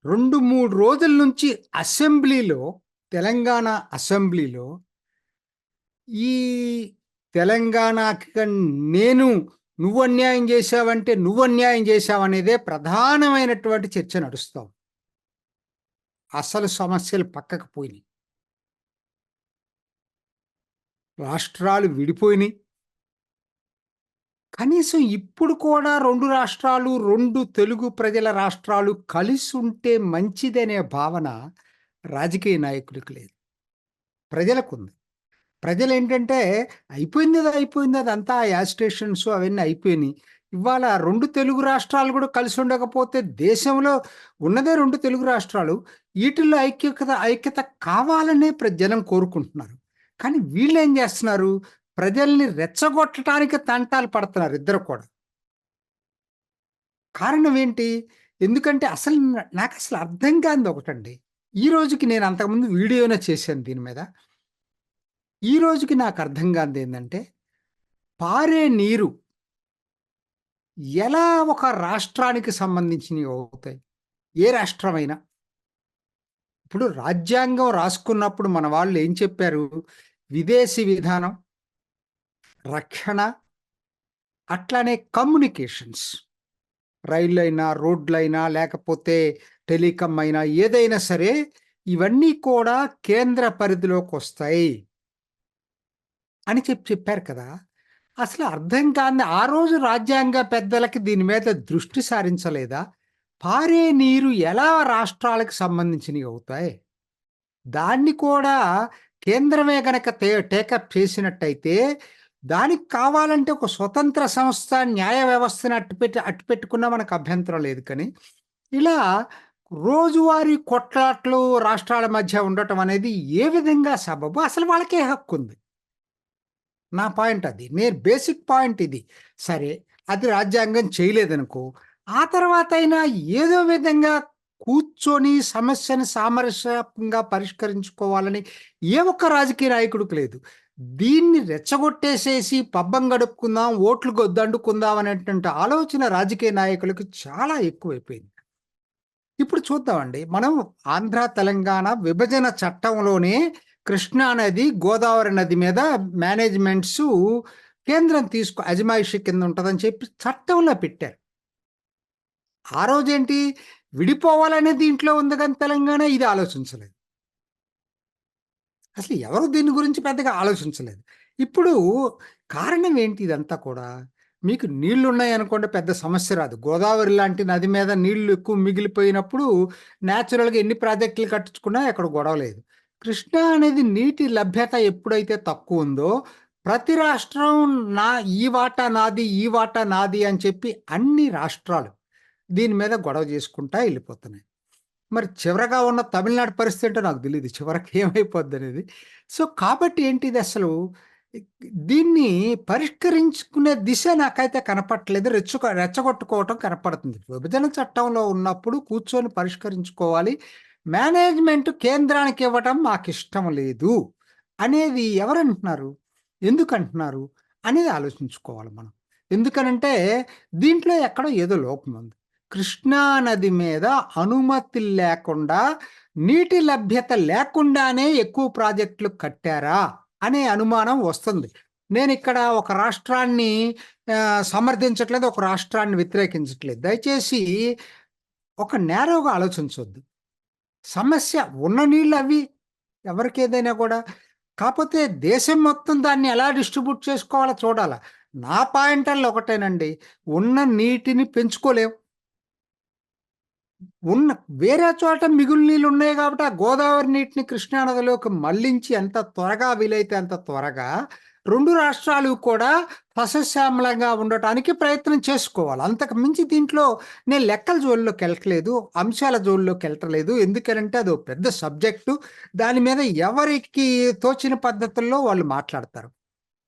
2, 3 రోజుల నుంచి అసెంబ్లీలో, తెలంగాణ అసెంబ్లీలో ఈ తెలంగాణకి నేను నువ్వన్యాయం చేశావంటే నువ్వన్యాయం చేశావనేదే ప్రధానమైనటువంటి చర్చ నడుస్తాం. అసలు సమస్యలు పక్కకు పోయినాయి. రాష్ట్రాలు విడిపోయినాయి. కనీసం ఇప్పుడు కూడా 2 రాష్ట్రాలు, 2 తెలుగు ప్రజల రాష్ట్రాలు కలిసుంటే మంచిదనే భావన రాజకీయ నాయకులకు లేదు. ప్రజలకుంది. ప్రజలేంటంటే అయిపోయింది అదంతా యాజిటేషన్స్ అవన్నీ అయిపోయినాయి. ఇవాళ 2 తెలుగు రాష్ట్రాలు కూడా కలిసి ఉండకపోతే దేశంలో ఉన్నదే 2 తెలుగు రాష్ట్రాలు. ఈటిల్లో ఐక్యత కావాలనే జనం కోరుకుంటున్నారు. కానీ వీళ్ళేం చేస్తున్నారు? ప్రజల్ని రెచ్చగొట్టడానికి తంటాలు పడుతున్నారు ఇద్దరు కూడా. కారణం ఏంటి? ఎందుకంటే నాకసలు అర్థం కానిది ఒకటండి. ఈ రోజుకి నేను అంతకుముందు వీడియోనే చేశాను దీని మీద. ఈ రోజుకి నాకు అర్థం కానిదేందంటే, పారే నీరు ఎలా ఒక రాష్ట్రానికి సంబంధించినవి అవుతాయి? ఏ రాష్ట్రమైనా. ఇప్పుడు రాజ్యాంగం రాసుకున్నప్పుడు మన వాళ్ళు ఏం చెప్పారు? విదేశీ విధానం, రక్షణ, అట్లానే కమ్యూనికేషన్స్. రైళ్ళైనా, రోడ్లైనా, లేకపోతే టెలికాం అయినా ఏదైనా సరే ఇవన్నీ కూడా కేంద్ర పరిధిలోకొస్తాయి అని చెప్పారు కదా! అసలు అర్థం కాని ఆ రోజు రాజ్యాంగ పెద్దలకి దీని మీద దృష్టి సారించలేదా? పారే నీరు ఎలా రాష్ట్రాలకు సంబంధించినవి అవుతాయి? దాన్ని కూడా కేంద్రమే గనక టేకప్ చేసినట్టయితే, దానికి కావాలంటే ఒక స్వతంత్ర సంస్థ, న్యాయ వ్యవస్థని అట్టుపెట్టుకున్నా మనకు అభ్యంతరం లేదు. కానీ ఇలా రోజువారీ కొట్లాట్లు రాష్ట్రాల మధ్య ఉండటం అనేది ఏ విధంగా సబబు? అసలు వాళ్ళకే హక్కుంది. నా పాయింట్ అది. నేను బేసిక్ పాయింట్ ఇది. సరే, అది రాజ్యాంగం చేయలేదనుకో, ఆ తర్వాతైనా ఏదో విధంగా కూర్చొని సమస్యని సామరస్యంగా పరిష్కరించుకోవాలని ఏ ఒక్క రాజకీయ నాయకుడికి లేదు. దీన్ని రెచ్చగొట్టేసేసి పబ్బం గడుపుకుందాం, ఓట్లు దండుకుందాం అనేటువంటి ఆలోచన రాజకీయ నాయకులకు చాలా ఎక్కువైపోయింది. ఇప్పుడు చూద్దామండి. మనం ఆంధ్ర, తెలంగాణ విభజన చట్టంలోనే కృష్ణా నది, గోదావరి నది మీద మేనేజ్మెంట్సు కేంద్రం అజమాయిషీ కింద ఉంటదని చెప్పి చట్టంలో పెట్టారు. ఆ రోజేంటి విడిపోవాలనే దీంట్లో ఉంది కానీ తెలంగాణ ఇది ఆలోచించలేదు. అసలు ఎవరు దీని గురించి పెద్దగా ఆలోచించలేదు. ఇప్పుడు కారణం ఏంటి ఇదంతా కూడా? మీకు నీళ్లున్నాయనుకోండి పెద్ద సమస్య రాదు. గోదావరి లాంటి నది మీద నీళ్లు ఎక్కువ మిగిలిపోయినప్పుడు నేచురల్‌గా ఎన్ని ప్రాజెక్టులు కట్టించుకున్నా ఎక్కడ గొడవ లేదు. కృష్ణా అనేది నీటి లభ్యత ఎప్పుడైతే తక్కువుందో, ప్రతి రాష్ట్రం ఈ వాటా నాది, ఈ వాటా నాది అని చెప్పి అన్ని రాష్ట్రాలు దీని మీద గొడవ చేసుకుంటా ఎళ్ళిపోతున్నాయి. మరి చివరగా ఉన్న తమిళనాడు పరిస్థితి ఏంటో నాకు తెలీదు. చివరికి ఏమైపోద్దనేది. సో, కాబట్టి ఏంటిది అసలు దీన్ని పరిష్కరించుకునే దిశ నాకైతే కనపట్లేదు. రెచ్చగొట్టుకోవటం కనపడుతుంది. విభజన చట్టంలో ఉన్నప్పుడు కూర్చొని పరిష్కరించుకోవాలి. మేనేజ్‌మెంట్ కేంద్రానికి ఇవ్వటం మాకిష్టం లేదు అనేది ఎవరంటున్నారు? ఎందుకంటున్నారు? అనేది ఆలోచించుకోవాలి మనం. ఎందుకనంటే దీంట్లో ఎక్కడో ఏదో లోపం ఉంది. కృష్ణా నది మీద అనుమతి లేకుండా, నీటి లభ్యత లేకుండానే ఎక్కువ ప్రాజెక్టులు కట్టారా అనే అనుమానం వస్తుంది. నేనిక్కడ ఒక రాష్ట్రాన్ని సమర్థించట్లేదు, ఒక రాష్ట్రాన్ని వ్యతిరేకించట్లేదు. దయచేసి ఒక నేరోగా ఆలోచించొద్దు. సమస్య ఉన్న నీళ్ళు అవి ఎవరికేదైనా కూడా. కాపోతే దేశం మొత్తం దాన్ని ఎలా డిస్ట్రిబ్యూట్ చేసుకోవాలో చూడాల. నా పాయింటల్లో ఒకటేనండి. ఉన్న నీటిని పెంచుకోలేం. వేరే చోట మిగులు నీళ్ళు ఉన్నాయి కాబట్టి, ఆ గోదావరి నీటిని కృష్ణా నదిలోకి మళ్లించి ఎంత త్వరగా వీలైతే అంత త్వరగా 2 రాష్ట్రాలు కూడా సస్యశ్యామలంగా ఉండటానికి ప్రయత్నం చేసుకోవాలి. అంతకు మించి దీంట్లో నేను లెక్కల జోలిలోకి వెళ్ళట్లేదు, అంశాల జోలిలోకి వెళ్ళట్లేదు. ఎందుకనంటే అదో పెద్ద సబ్జెక్టు. దాని మీద ఎవరికి తోచిన పద్ధతుల్లో వాళ్ళు మాట్లాడతారు.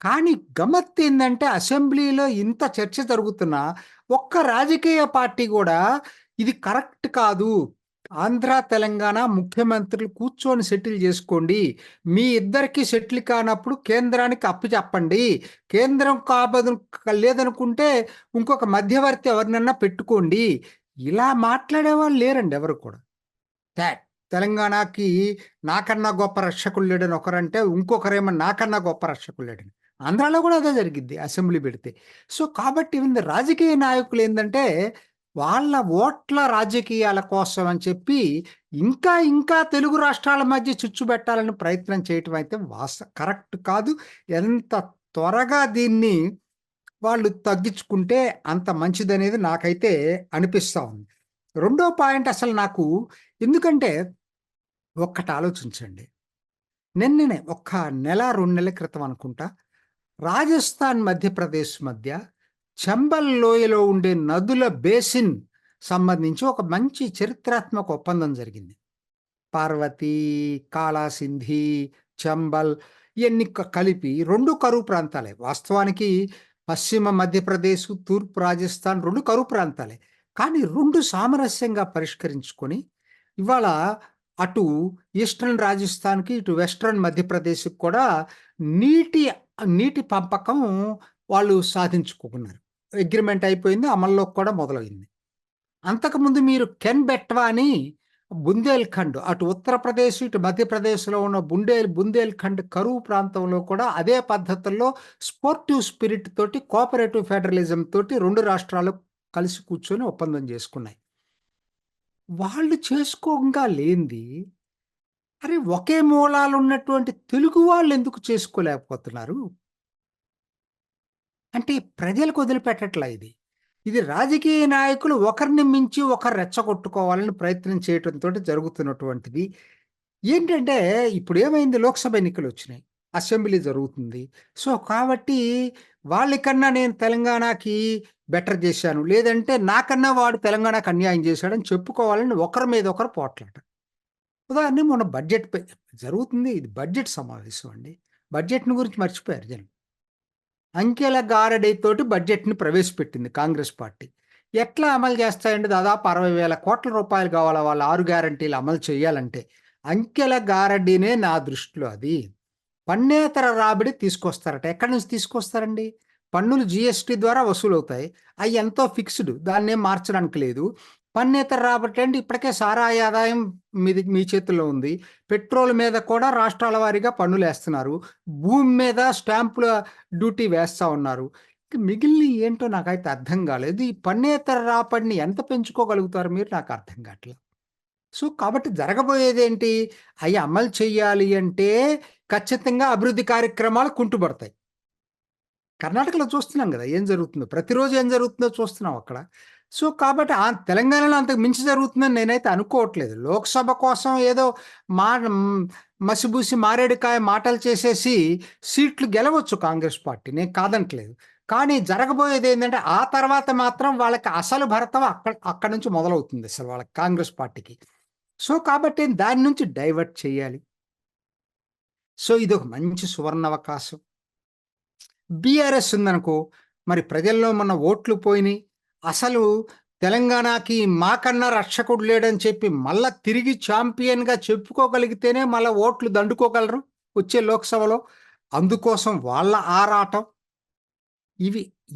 కానీ గమ్మత్తేందంటే అసెంబ్లీలో ఇంత చర్చ జరుగుతున్నా ఒక్క రాజకీయ పార్టీ కూడా ఇది కరెక్ట్ కాదు. ఆంధ్ర, తెలంగాణ ముఖ్యమంత్రులు కూర్చొని సెటిల్ చేసుకోండి. మీ ఇద్దరికీ సెటిల్ కానప్పుడు కేంద్రానికి అప్పచెప్పండి. కేంద్రం లేదనుకుంటే ఇంకొక మధ్యవర్తి ఎవరినన్నా పెట్టుకోండి. ఇలా మాట్లాడేవాళ్ళు లేరండి ఎవరు కూడా. తే- తెలంగాణకి నాకన్నా గొప్ప రక్షకులు లేడని ఒకరంటే, ఇంకొకరేమో నాకన్నా గొప్ప రక్షకులు లేడని. ఆంధ్రాలో కూడా అదే జరిగింది అసెంబ్లీ పెడితే. సో కాబట్టి రాజకీయ నాయకులు ఏంటంటే వాళ్ళ ఓట్ల రాజకీయాల కోసం అని చెప్పి ఇంకా ఇంకా తెలుగు రాష్ట్రాల మధ్య చిచ్చు పెట్టాలని ప్రయత్నం చేయటం అయితే కరెక్ట్ కాదు. ఎంత త్వరగా దీన్ని వాళ్ళు తగ్గించుకుంటే అంత మంచిదనేది నాకైతే అనిపిస్తా ఉంది. రెండో పాయింట్ అసలు నాకు ఎందుకంటే ఒక్కటి ఆలోచించండి. నిన్ననే ఒక నెల 2 నెలల క్రితం అనుకుంటా రాజస్థాన్ మధ్యప్రదేశ్ మధ్య చంబల్ లోయలో ఉండే నదుల బేసిన్ సంబంధించి ఒక మంచి చరిత్రాత్మక ఒప్పందం జరిగింది. పార్వతి, కాళాసింధి, చంబల్ ఇవన్నీ కలిపి 2 కరువు ప్రాంతాలే. వాస్తవానికి పశ్చిమ మధ్యప్రదేశ్, తూర్పు రాజస్థాన్ 2 కరువు ప్రాంతాలే. కానీ 2 సామరస్యంగా పరిష్కరించుకొని ఇవాళ అటు ఈస్టర్న్ రాజస్థాన్‌కి, ఇటు వెస్టర్న్ మధ్యప్రదేశ్‌కి కూడా నీటి నీటి పంపకం వాళ్ళు సాధించుకున్నారు. అగ్రీమెంట్ అయిపోయింది. అమల్లోకి కూడా మొదలైంది. అంతకుముందు మీరు కెన్ బెట్వా అని బుందేల్ఖండ్ అటు ఉత్తరప్రదేశ్, ఇటు మధ్యప్రదేశ్‌లో ఉన్న బుందేల్ఖండ్ కరువు ప్రాంతంలో కూడా అదే పద్ధతుల్లో స్పోర్టివ్ స్పిరిట్ తోటి, కోఆపరేటివ్ ఫెడరలిజం తోటి 2 రాష్ట్రాలు కలిసి కూర్చొని ఒప్పందం చేసుకున్నాయి. వాళ్ళు చేసుకోంగా లేనిది, అరే ఒకే మూలాలున్నటువంటి తెలుగు వాళ్ళెందుకు చేసుకోలేకపోతున్నారు? అంటే ప్రజలకు వదిలిపెట్టట్లా ఇది. ఇది రాజకీయ నాయకులు ఒకరిని మించి ఒకరు రెచ్చగొట్టుకోవాలని ప్రయత్నం చేయటంతోటి జరుగుతున్నటువంటిది. ఏంటంటే ఇప్పుడేమైంది, లోక్సభ ఎన్నికలొచ్చినాయి. అసెంబ్లీ జరుగుతుంది. సో, కాబట్టి వాళ్ళకన్నా నేను తెలంగాణకి బెటర్ జేశాను. లేదంటే నాకన్నా వాడు తెలంగాణకు అన్యాయం జేశాడని చెప్పుకోవాలని ఒకరి మీద ఒకరు పోట్లాట. ఉదాహరణకి మొన్న బడ్జెట్ జరుగుతుంది. ఇది బడ్జెట్ సమావేశం అండి. బడ్జెట్‌ని గురించి మర్చిపోయారు జనం. అంకెల గారడీతోటి బడ్జెట్‌ని ప్రవేశపెట్టింది కాంగ్రెస్ పార్టీ. ఎట్లా అమలు చేస్తాయండి? దాదాపు 60,000 కోట్ల రూపాయలు కావాలా వాళ్ళ 6 గ్యారంటీలు అమలు చేయాలంటే. అంకెల గారడీనే నా దృష్టిలో అది. పన్నేతర రాబడి తీసుకొస్తారట. ఎక్కడి నుంచి తీసుకొస్తారండి? పన్నులు జీఎస్టీ ద్వారా వసూలవుతాయి. అయి ఎంతో ఫిక్స్‌డ్. దాన్నేం మార్చడానికి లేదు. పన్నేతర రాబడి అంటే ఇప్పటికే సారాయి ఆదాయం మీ చేతుల్లో ఉంది. పెట్రోల్ మీద కూడా రాష్ట్రాల వారీగా పన్నులేస్తున్నారు. భూమి మీద స్టాంపుల డ్యూటీ వేస్తా ఉన్నారు. ఇంక మిగిలినయి ఏంటో నాకైతే అర్థం కాలేదు. ఈ పన్నేతర రాబడిని ఎంత పెంచుకోగలుగుతారు మీరు? నాకు అర్థం కావట్లేదు. సో, కాబట్టి జరగబోయేదేంటి? అయి అమలు చేయాలి అంటే ఖచ్చితంగా అభివృద్ధి కార్యక్రమాలు కుంటుపడతాయి. కర్ణాటకలో చూస్తున్నాం గదా! ఏం జరుగుతుందో. ప్రతిరోజు ఏం జరుగుతుందో చూస్తున్నాం అక్కడ. సో, కాబట్టి తెలంగాణలో అంతకు మించి జరుగుతుందని నేనైతే అనుకోవట్లేదు. లోక్‌సభ కోసం ఏదో మసిబూసి మారేడుకాయ మాటలు చేసేసి సీట్లు గెలవచ్చు కాంగ్రెస్ పార్టీ. నేను కాదనట్లేదు. కానీ జరగబోయేదేంటంటే ఆ తర్వాత మాత్రం వాళ్ళకి అసలు భరతం అక్కడి నుంచి మొదలవుతుంది అసలు వాళ్ళకి కాంగ్రెస్ పార్టీకి. సో, కాబట్టి దాని నుంచి డైవర్ట్ చేయాలి. సో, ఇదొక మంచి సువర్ణావకాశం. బీఆర్ఎస్ ఉందనుకో, మరి ప్రజల్లో మొన్న ఓట్లు పోయినాయి. అసలు తెలంగాణకి మాకన్నా రక్షకుడు లేడని చెప్పి మళ్ళా తిరిగి ఛాంపియన్‌గా చెప్పుకోగలిగితేనే మళ్ళా ఓట్లు దండుకోగలరు వచ్చే లోక్సభలో. అందుకోసం వాళ్ళ ఆరాటం.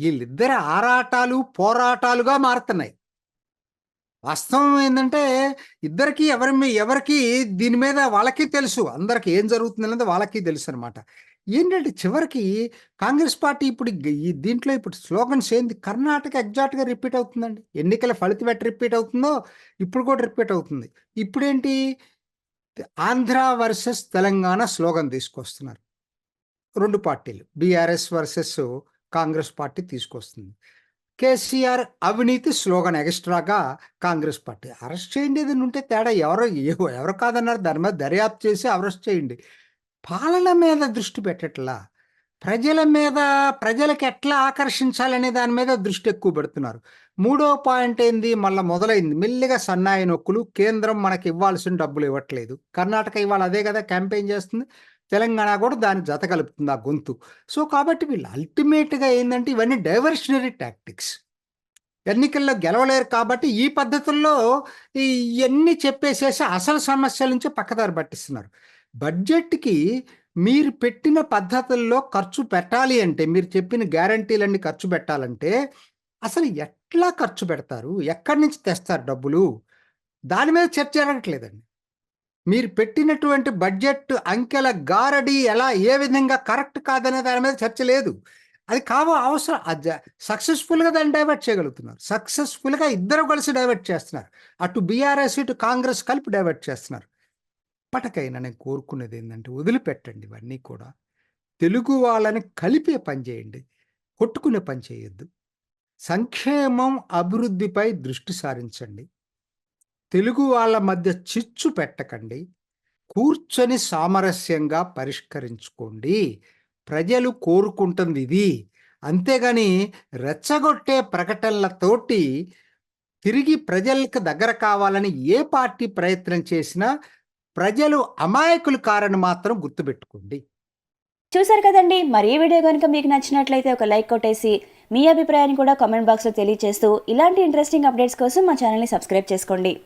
ఈళ్ళిద్దరి ఆరాటాలు, పోరాటాలుగా మారుతున్నాయి. వాస్తవం ఏందంటే ఇద్దరికీ ఎవరికీ దీని మీద వాళ్ళకి తెలుసు. అందరికి ఏం జరుగుతుందన్నది వాళ్ళకి తెలుసనమాట. ఏంటంటే చివరికి కాంగ్రెస్ పార్టీ ఇప్పుడు దీంట్లో ఇప్పుడు స్లోగన్స్ ఏంది? కర్ణాటక ఎగ్జాక్ట్‌గా రిపీట్ అవుతుందండి. ఎన్నికల ఫలితం ఎట్ట రిపీట్ అవుతుందో ఇప్పుడు కూడా రిపీట్ అవుతుంది. ఇప్పుడేంటి? ఆంధ్ర వర్సెస్ తెలంగాణ స్లోగన్ తీసుకొస్తున్నారు. 2 పార్టీలు. బీఆర్ఎస్ వర్సెస్ కాంగ్రెస్ పార్టీ తీసుకొస్తుంది. కేసీఆర్ అవినీతి స్లోగన్ ఎక్స్‌ట్రాగా కాంగ్రెస్ పార్టీ. అరెస్ట్ చేయండి ఏదైనా ఉంటే తేడా ఎవరు కాదన్నారు? దాని మీద దర్యాప్తు చేసి అరెస్ట్ చేయండి. పాలన మీద దృష్టి పెట్టట్లా. ప్రజల మీద ప్రజలకి ఎట్లా ఆకర్షించాలనే దాని మీద దృష్టి ఎక్కువ పెడుతున్నారు. మూడో పాయింట్ ఏంది? మళ్ళా మొదలైంది. మెల్లిగా సన్నాయి నొక్కులు. కేంద్రం మనకి ఇవ్వాల్సిన డబ్బులు ఇవ్వట్లేదు. కర్ణాటక ఇవాళ అదే కదా క్యాంపెయిన్ చేస్తుంది. తెలంగాణ కూడా దాన్ని జత కలుపుతుంది ఆ గొంతు. సో, కాబట్టి వీళ్ళు అల్టిమేట్‌గా ఏందంటే ఇవన్నీ డైవర్షనరీ టాక్టిక్స్. ఎన్నికల్లో గెలవలేరు కాబట్టి ఈ పద్ధతుల్లో ఇయన్నీ చెప్పేసేసి అసలు సమస్యల నుంచి పక్కదారి పట్టిస్తున్నారు. బడ్జెట్‌కి మీరు పెట్టిన పద్ధతుల్లో ఖర్చు పెట్టాలి అంటే, మీరు చెప్పిన గ్యారంటీలన్నీ ఖర్చు పెట్టాలంటే, అసలు ఎట్లా ఖర్చు పెడతారు? ఎక్కడి నుంచి తెస్తారు డబ్బులు? దాని మీద చర్చ జరగట్లేదండి. మీరు పెట్టినటువంటి బడ్జెట్ అంకెల గారడి ఎలా ఏ విధంగా కరెక్ట్ కాదనే దాని మీద చర్చ లేదు. అది అవసరం సక్సెస్ఫుల్గా దాన్ని డైవర్ట్ చేయగలుగుతున్నారు. సక్సెస్ఫుల్గా ఇద్దరు కలిసి డైవర్ట్ చేస్తున్నారు. అటు బీఆర్ఎస్ ఇటు కాంగ్రెస్ కలిపి డైవర్ట్ చేస్తున్నారు. ఇప్పటికైనా నేను కోరుకునేది ఏంటంటే వదిలిపెట్టండి ఇవన్నీ కూడా. తెలుగు వాళ్ళని కలిపే పని చేయండి, కొట్టుకునే పని చేయొద్దు. సంక్షేమం అభివృద్ధిపై దృష్టి సారించండి. తెలుగు వాళ్ళ మధ్య చిచ్చు పెట్టకండి. కూర్చొని సామరస్యంగా పరిష్కరించుకోండి. ప్రజలు కోరుకుంటుంది ఇది. అంతేగాని రెచ్చగొట్టే ప్రకటనలతోటి తిరిగి ప్రజలకు దగ్గర కావాలని ఏ పార్టీ ప్రయత్నం చేసినా ప్రజలు అమాయకులు కారని మాత్రం గుర్తుపెట్టుకోండి. చూసారు కదండి. మరి ఈ వీడియో కనుక మీకు నచ్చినట్లయితే ఒక లైక్ కొట్టేసి మీ అభిప్రాయాన్ని కూడా కామెంట్ బాక్స్లో తెలియజేస్తూ ఇలాంటి ఇంట్రెస్టింగ్ అప్డేట్స్ కోసం మా ఛానల్ని సబ్స్క్రైబ్ చేసుకోండి.